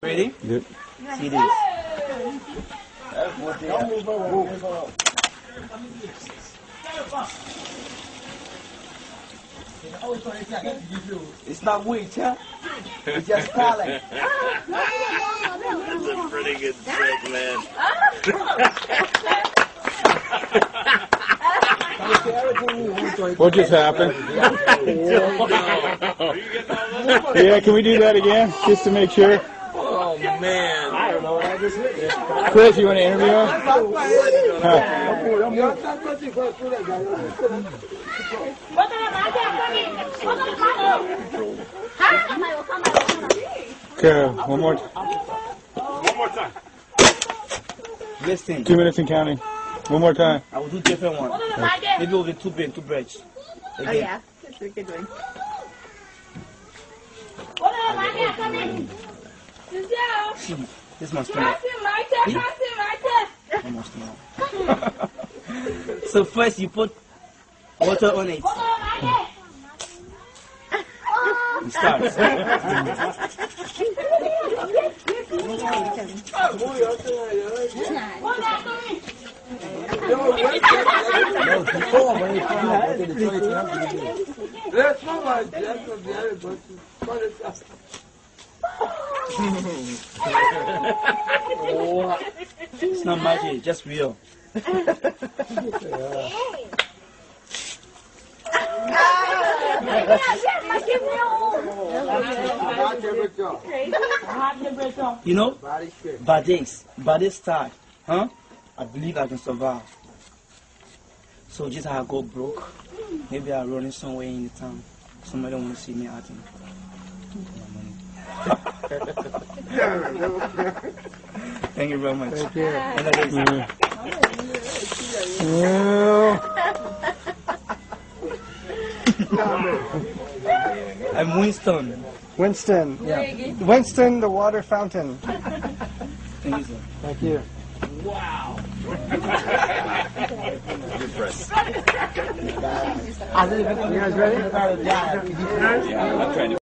Ready? Yep. See this. It's not weight, huh? It's just talent. That's a pretty good trick, man. What just happened? Yeah, can we do that again, just to make sure? Oh, man. I don't know what I just heard. Chris, you want to interview him? Okay, one more time. Listen. 2 minutes and counting. One more time. I will do different one. Maybe we'll get two breads. Oh yeah, that's a good one. See, this must be almost now. So first you put water on it. It starts. It's not magic, just real. You know, body start, huh? I believe I can survive. So just how I go broke. Maybe I'm running somewhere in the town. Somebody don't want to see me acting. Thank you very much. Thank you. I'm Winston. Winston. Yeah. Winston, the water fountain. Thank you, sir. Thank you. Wow. Good press. You guys ready? Yeah, I'm trying to.